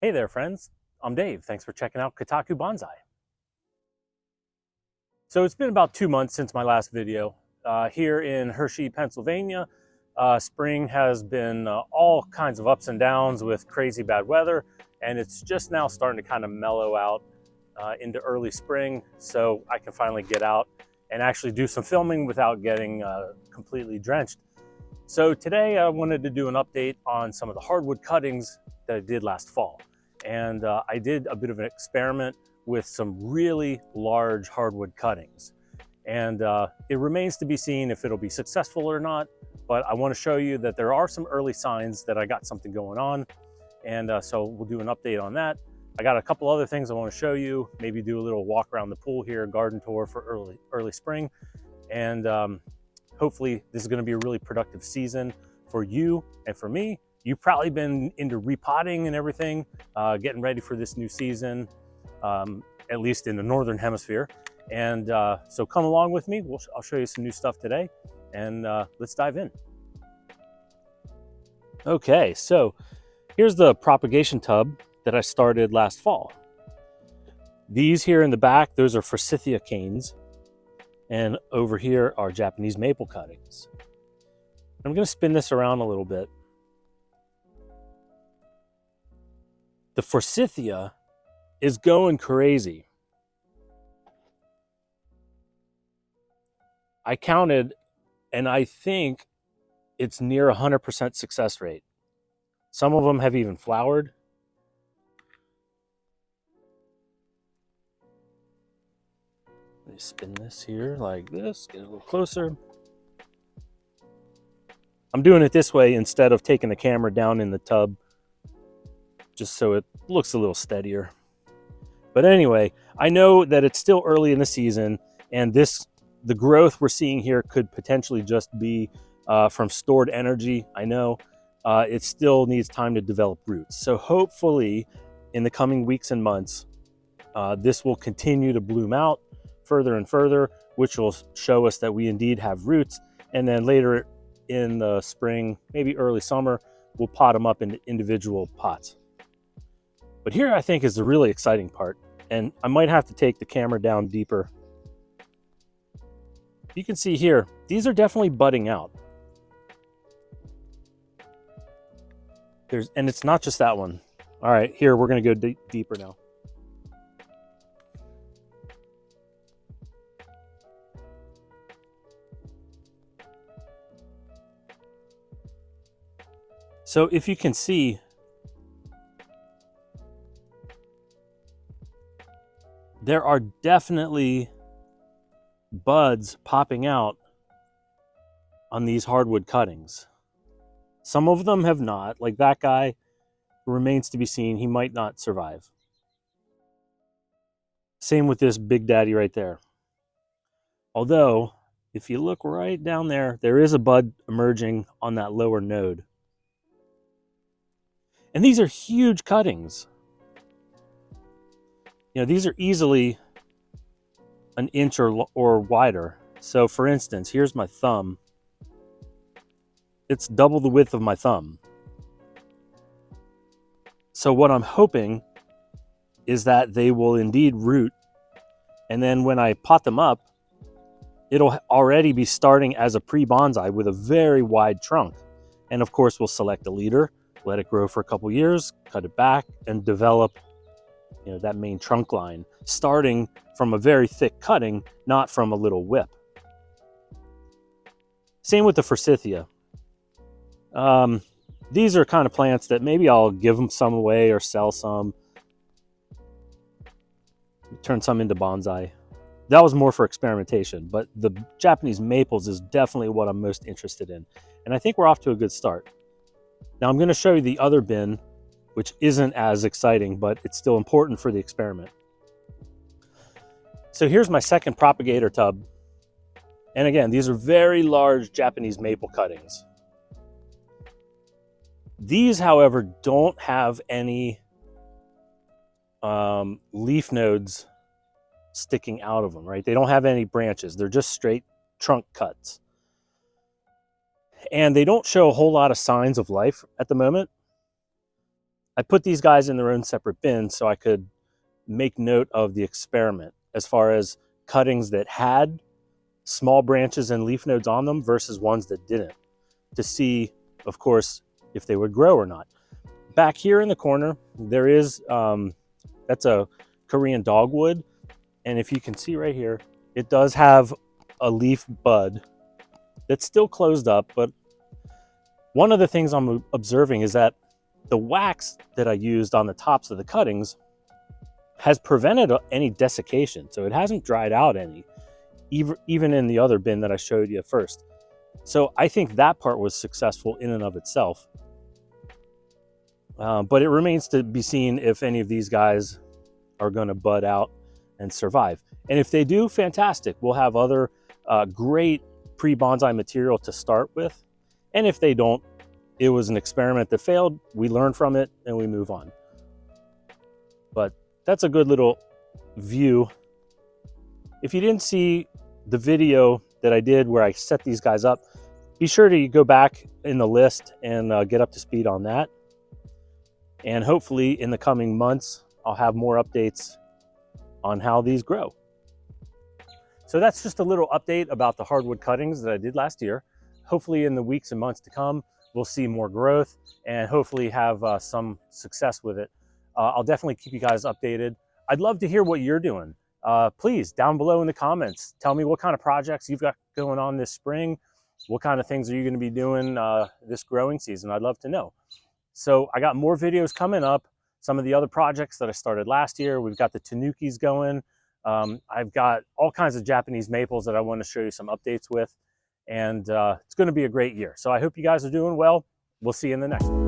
Hey there, friends. I'm Dave. Thanks for checking out Kotaku Bonsai. So it's been about 2 months since my last video. Here in Hershey, Pennsylvania, spring has been all kinds of ups and downs with crazy bad weather, and it's just now starting to kind of mellow out into early spring, so I can finally get out and actually do some filming without getting completely drenched. So today I wanted to do an update on some of the hardwood cuttings that I did last fall. And I did a bit of an experiment with some really large hardwood cuttings. And it remains to be seen if it'll be successful or not, but I want to show you that there are some early signs that I got something going on. And so we'll do an update on that. I got a couple other things I want to show you, maybe do a little walk around the pool here, garden tour for early spring. And hopefully this is going to be a really productive season for you and for me. You've probably been into repotting and everything, getting ready for this new season, at least in the Northern Hemisphere. And so come along with me. I'll show you some new stuff today, and let's dive in. Okay, so here's the propagation tub that I started last fall. These here in the back, those are forsythia canes. And over here are Japanese maple cuttings. I'm going to spin this around a little bit. The forsythia is going crazy. I counted, and I think it's near 100% success rate. Some of them have even flowered. Let me spin this here like this, get a little closer. I'm doing it this way instead of taking the camera down in the tub, just so it looks a little steadier. But anyway, I know that it's still early in the season, and the growth we're seeing here could potentially just be from stored energy. I know it still needs time to develop roots. So hopefully in the coming weeks and months, this will continue to bloom out further and further, which will show us that we indeed have roots. And then later in the spring, maybe early summer, we'll pot them up into individual pots. But here I think is the really exciting part, and I might have to take the camera down deeper. You can see here, these are definitely budding out. And it's not just that one. All right, here we're going to go deeper now. So if you can see, there are definitely buds popping out on these hardwood cuttings. Some of them have not, like that guy remains to be seen. He might not survive. Same with this big daddy right there. Although, if you look right down there, there is a bud emerging on that lower node. And these are huge cuttings. You know, these are easily an inch or wider. So for instance, here's my thumb. It's double the width of my thumb. So what I'm hoping is that they will indeed root. And then when I pot them up, it'll already be starting as a pre-bonsai with a very wide trunk. And of course, we'll select a leader, let it grow for a couple years, cut it back, and develop, you know, that main trunk line, starting from a very thick cutting, not from a little whip. Same with the forsythia. These are kind of plants that maybe I'll give them some away or sell some, turn some into bonsai. That was more for experimentation, but the Japanese maples is definitely what I'm most interested in. And I think we're off to a good start. Now I'm going to show you the other bin, which isn't as exciting, but it's still important for the experiment. So here's my second propagator tub. And again, these are very large Japanese maple cuttings. These, however, don't have any leaf nodes sticking out of them, right? They don't have any branches. They're just straight trunk cuts. And they don't show a whole lot of signs of life at the moment. I put these guys in their own separate bins so I could make note of the experiment as far as cuttings that had small branches and leaf nodes on them versus ones that didn't, to see, of course, if they would grow or not. Back here in the corner, there is, that's a Korean dogwood. And if you can see right here, it does have a leaf bud that's still closed up. But one of the things I'm observing is that the wax that I used on the tops of the cuttings has prevented any desiccation. So it hasn't dried out any, even in the other bin that I showed you first. So I think that part was successful in and of itself. But it remains to be seen if any of these guys are going to bud out and survive. And if they do, fantastic. We'll have other great pre-bonsai material to start with. And if they don't, it was an experiment that failed. We learn from it and we move on. But that's a good little view. If you didn't see the video that I did where I set these guys up, be sure to go back in the list and get up to speed on that. And hopefully in the coming months, I'll have more updates on how these grow. So that's just a little update about the hardwood cuttings that I did last year. Hopefully in the weeks and months to come, we'll see more growth and hopefully have some success with it. I'll definitely keep you guys updated. I'd love to hear what you're doing. Please, down below in the comments, tell me what kind of projects you've got going on this spring. What kind of things are you going to be doing this growing season? I'd love to know. So I got more videos coming up. Some of the other projects that I started last year. We've got the tanukis going. I've got all kinds of Japanese maples that I want to show you some updates with. And it's going to be a great year. So I hope you guys are doing well. We'll see you in the next one.